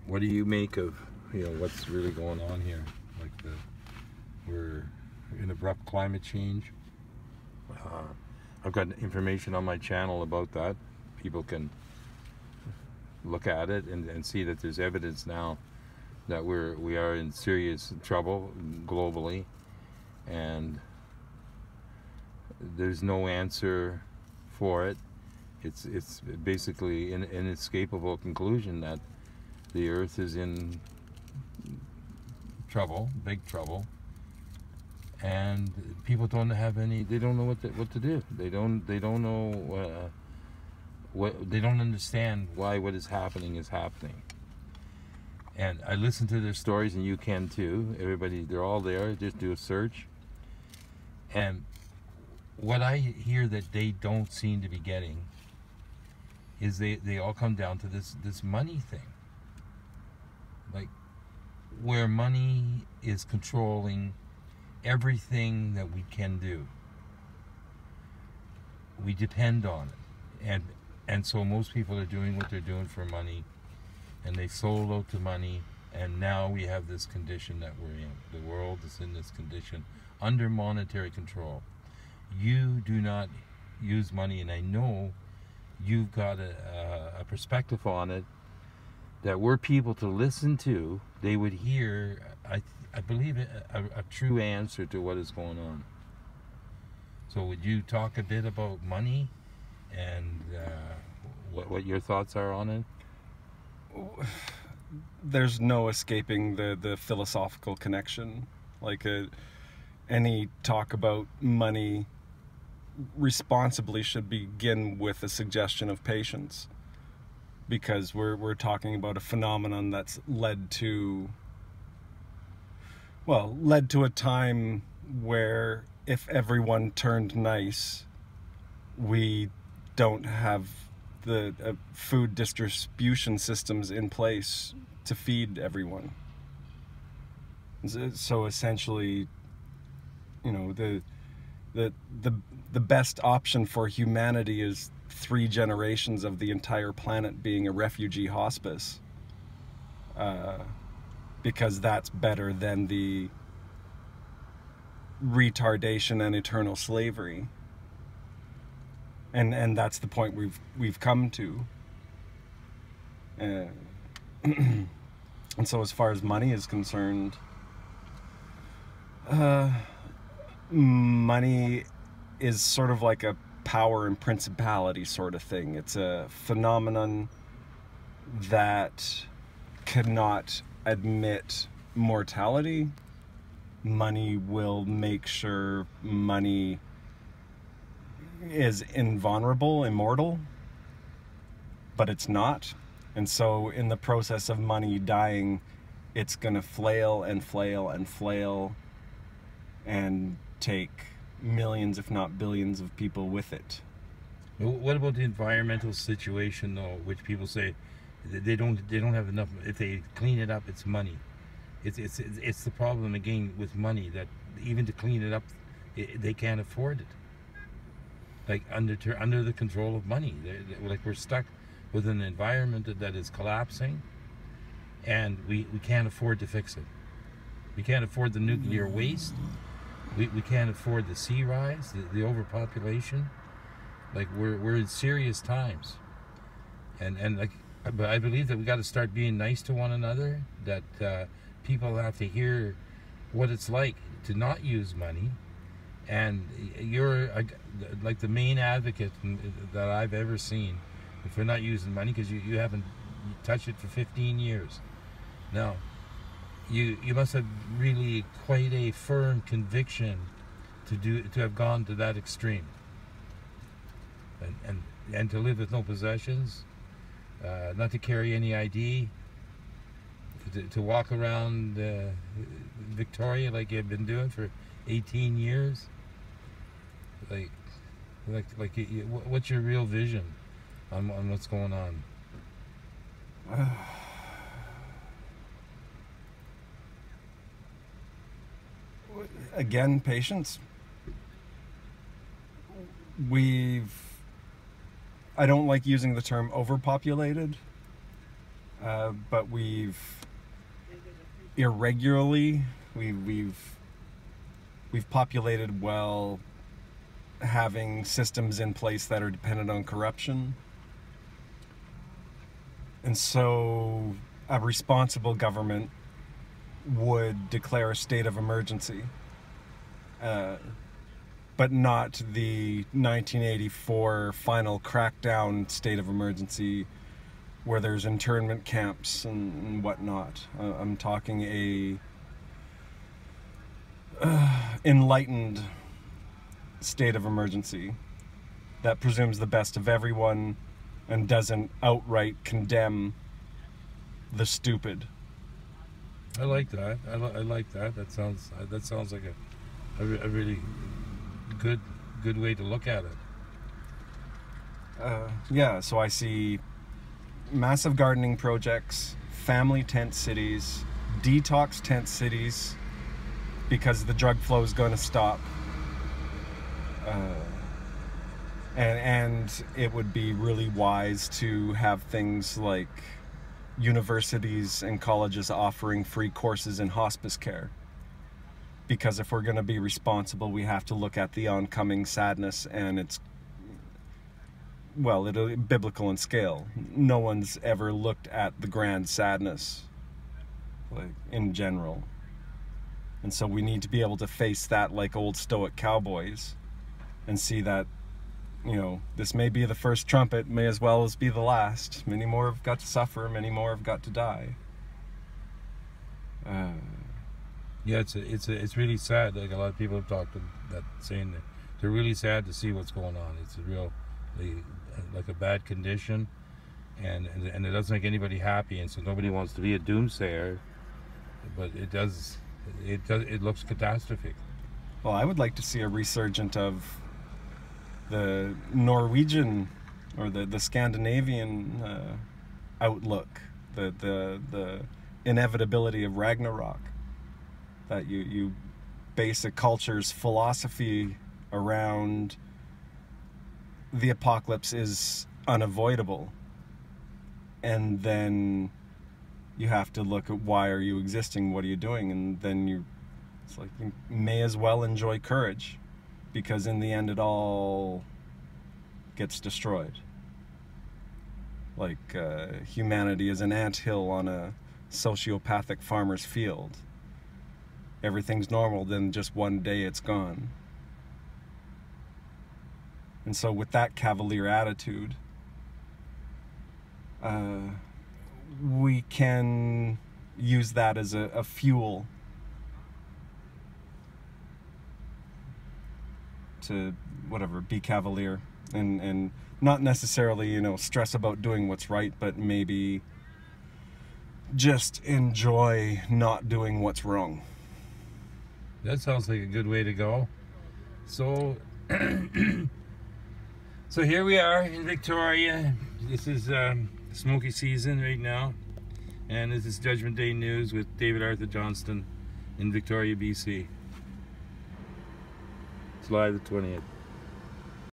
What do you make of, what's really going on here? Like we're in abrupt climate change. I've got information on my channel about that. People can look at it and see that there's evidence now that we are in serious trouble globally, and there's no answer for it. It's basically an inescapable conclusion that the earth is in trouble, big trouble, and people don't have any. They don't know what to do. They don't know they don't understand why what is happening is happening. And I listen to their stories, and you can too. Everybody, they're all there. Just do a search. And what I hear that they don't seem to be getting is they all come down to this money thing. Like, where money is controlling everything that we can do. We depend on it. And so most people are doing what they're doing for money, and they sold out to money, and now we have this condition that we're in. The world is in this condition under monetary control. You do not use money, and I know you've got a perspective on it that were people to listen to, they would hear, I believe, a true answer to what is going on. So would you talk a bit about money and what your thoughts are on it? There's no escaping the philosophical connection. Like any talk about money responsibly should begin with a suggestion of patience, because we're talking about a phenomenon that's led to a time where if everyone turned nice, we don't have the food distribution systems in place to feed everyone. So essentially, the best option for humanity is 3 generations of the entire planet being a refugee hospice, because that's better than the retardation and eternal slavery. And that's the point we've come to. And so as far as money is concerned, money is sort of like a power and principality sort of thing. It's a phenomenon that cannot admit mortality. Money will make sure money is invulnerable, immortal, but it's not. And so in the process of money dying, it's gonna flail and flail and flail and take millions, if not billions, of people with it. What about the environmental situation, though, which people say they don't have enough? If they clean it up, it's money. It's the problem again with money, that even to clean it up, they can't afford it. Like under the control of money, like we're stuck with an environment that is collapsing, and we can't afford to fix it. We can't afford the nuclear waste. We can't afford the sea rise, the overpopulation. Like we're in serious times, and like, but I believe that we got to start being nice to one another. That people have to hear what it's like to not use money. And you're like the main advocate that I've ever seen for not using money, because you haven't touched it for 15 years. Now, you must have really quite a firm conviction to have gone to that extreme, and to live with no possessions, not to carry any ID, to walk around Victoria like you've been doing for 18 years. Like, what's your real vision on what's going on? Again, patience. I don't like using the term overpopulated. but we've irregularly, we've populated well, having systems in place that are dependent on corruption. And so a responsible government would declare a state of emergency, but not the 1984 final crackdown state of emergency where there's internment camps and whatnot. I'm talking a enlightened state of emergency that presumes the best of everyone and doesn't outright condemn the stupid. I like that. I like that. That sounds like a really good way to look at it. Yeah, so I see massive gardening projects, family tent cities, detox tent cities, because the drug flow is going to stop. And it would be really wise to have things like universities and colleges offering free courses in hospice care. Because if we're going to be responsible, we have to look at the oncoming sadness, and it's, well, it'll biblical in scale. No one's ever looked at the grand sadness, like, in general. And so we need to be able to face that like old stoic cowboys and see that, you know, this may be the first trumpet, may as well as be the last. Many more have got to suffer, many more have got to die. Yeah, it's really sad. Like, a lot of people have talked that, saying that they're really sad to see what's going on. It's a real, like a bad condition, and it doesn't make anybody happy, and so nobody wants to be a doomsayer, but it looks catastrophic. Well, I would like to see a resurgence of the Norwegian or the Scandinavian outlook, the inevitability of Ragnarok, that you base a culture's philosophy around the apocalypse is unavoidable, and then you have to look at why are you existing, what are you doing, and then it's like you may as well enjoy courage, because in the end it all gets destroyed. Like humanity is an anthill on a sociopathic farmer's field. Everything's normal, then just one day it's gone. And so with that cavalier attitude, we can use that as a fuel to, whatever, be cavalier and not necessarily, you know, stress about doing what's right, but maybe just enjoy not doing what's wrong. That sounds like a good way to go. So so here we are in Victoria. This is smoky season right now, and this is Judgment Day News with David Arthur Johnston in Victoria, BC. July the 20th.